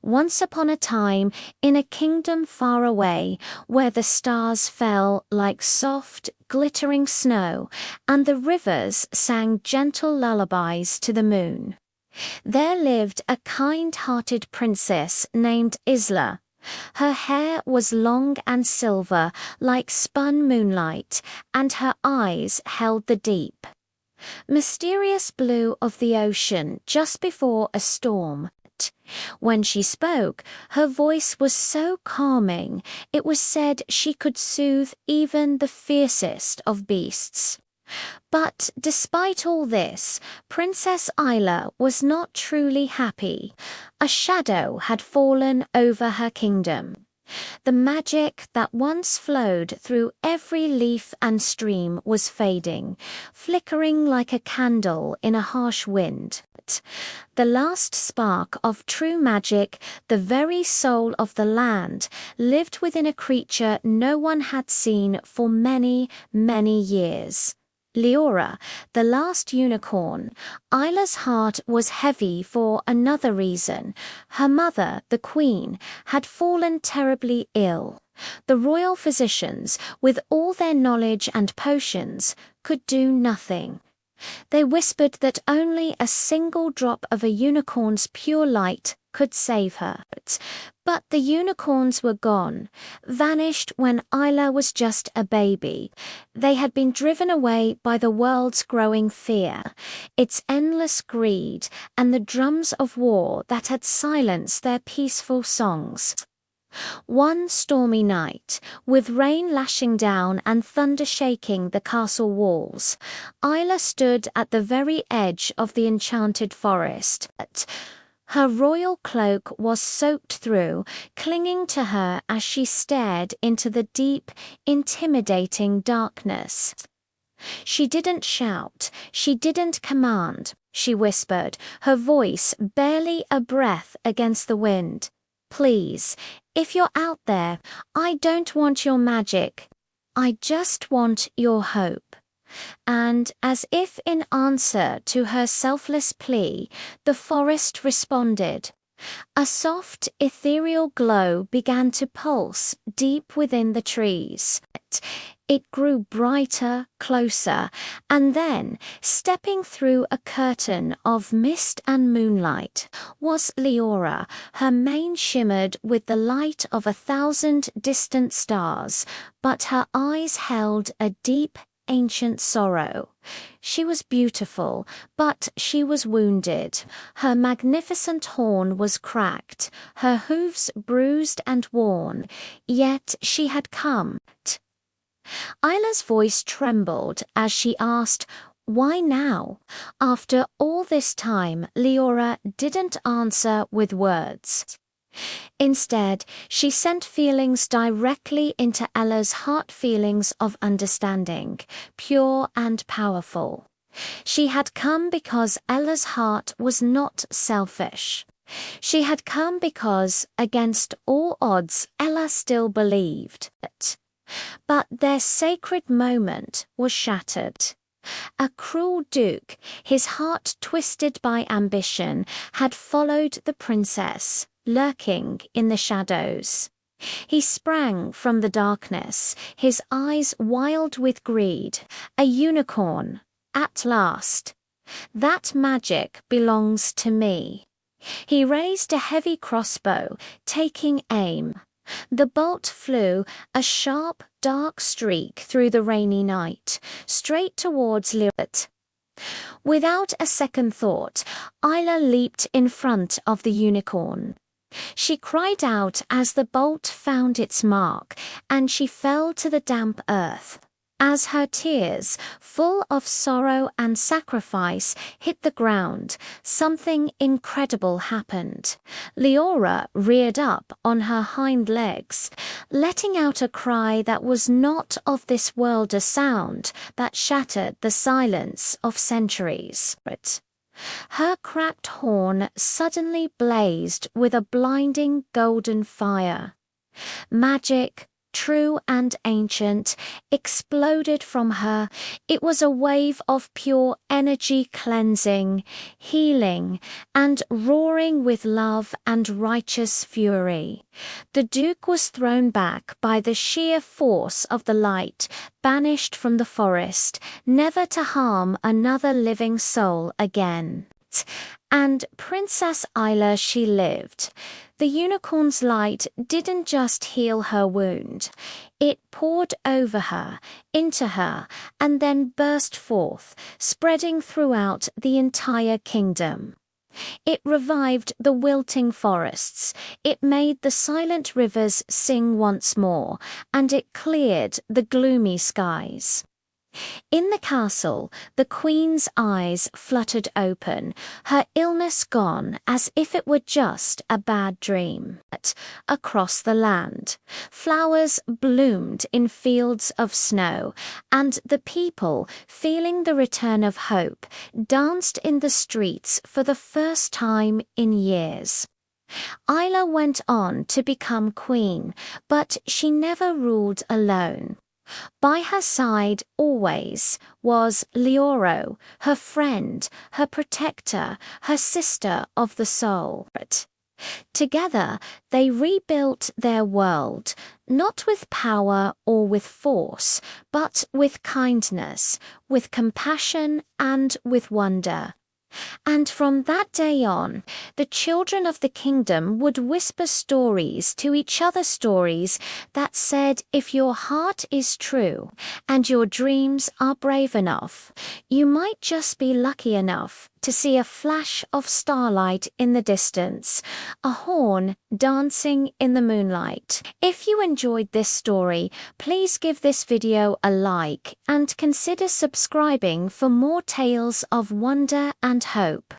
Once upon a time, in a kingdom far away, where the stars fell like soft, glittering snow, and the rivers sang gentle lullabies to the moon, there lived a kind-hearted princess named Isla. Her hair was long and silver, like spun moonlight, and her eyes held the deep, mysterious blue of the ocean just before a storm. When she spoke, her voice was so calming, it was said she could soothe even the fiercest of beasts. But despite all this, Princess Isla was not truly happy. A shadow had fallen over her kingdom. The magic that once flowed through every leaf and stream was fading, flickering like a candle in a harsh wind. The last spark of true magic, the very soul of the land, lived within a creature no one had seen for many, many years. Leora, the last unicorn. Isla's heart was heavy for another reason. Her mother, the queen, had fallen terribly ill. The royal physicians, with all their knowledge and potions, could do nothing. They whispered that only a single drop of a unicorn's pure light could save her. But the unicorns were gone, vanished when Isla was just a baby. They had been driven away by the world's growing fear, its endless greed, and the drums of war that had silenced their peaceful songs. One stormy night, with rain lashing down and thunder shaking the castle walls, Isla stood at the very edge of the enchanted forest. Her royal cloak was soaked through, clinging to her as she stared into the deep, intimidating darkness. She didn't shout, she didn't command, she whispered, her voice barely a breath against the wind. Please, if you're out there, I don't want your magic. I just want your hope. And as if in answer to her selfless plea, the forest responded. A soft, ethereal glow began to pulse deep within the trees. It grew brighter, closer, and then, stepping through a curtain of mist and moonlight, was Leora. Her mane shimmered with the light of 1,000 distant stars, but her eyes held a deep, ancient sorrow. She was beautiful, but she was wounded. Her magnificent horn was cracked, her hooves bruised and worn, yet she had come. Isla's voice trembled as she asked, "Why now?" After all this time, Leora didn't answer with words. Instead, she sent feelings directly into Ella's heart, feelings of understanding, pure and powerful. She had come because Ella's heart was not selfish. She had come because, against all odds, Ella still believed. But their sacred moment was shattered. A cruel duke, his heart twisted by ambition, had followed the princess, lurking in the shadows. He sprang from the darkness, his eyes wild with greed. A unicorn, at last. That magic belongs to me. He raised a heavy crossbow, taking aim. The bolt flew, a sharp, dark streak through the rainy night, straight towards Leora. Without a second thought, Isla leaped in front of the unicorn. She cried out as the bolt found its mark, and she fell to the damp earth. As her tears, full of sorrow and sacrifice, hit the ground, something incredible happened. Leora reared up on her hind legs, letting out a cry that was not of this world, a sound that shattered the silence of centuries. Her cracked horn suddenly blazed with a blinding golden fire. Magic, true and ancient, exploded from her. It was a wave of pure energy, cleansing, healing, and roaring with love and righteous fury. The Duke was thrown back by the sheer force of the light, banished from the forest, never to harm another living soul again. And Princess Isla, she lived. The unicorn's light didn't just heal her wound. It poured over her, into her, and then burst forth, spreading throughout the entire kingdom. It revived the wilting forests, it made the silent rivers sing once more, and it cleared the gloomy skies. In the castle, the queen's eyes fluttered open, her illness gone as if it were just a bad dream. Across the land, flowers bloomed in fields of snow, and the people, feeling the return of hope, danced in the streets for the first time in years. Isla went on to become queen, but she never ruled alone. By her side always was Leoro, her friend, her protector, her sister of the soul. Together they rebuilt their world, not with power or with force, but with kindness, with compassion, and with wonder. And from that day on, the children of the kingdom would whisper stories to each other, stories that said, if your heart is true and your dreams are brave enough, you might just be lucky enough to see a flash of starlight in the distance, a horn dancing in the moonlight. If you enjoyed this story, please give this video a like and consider subscribing for more tales of wonder and hope.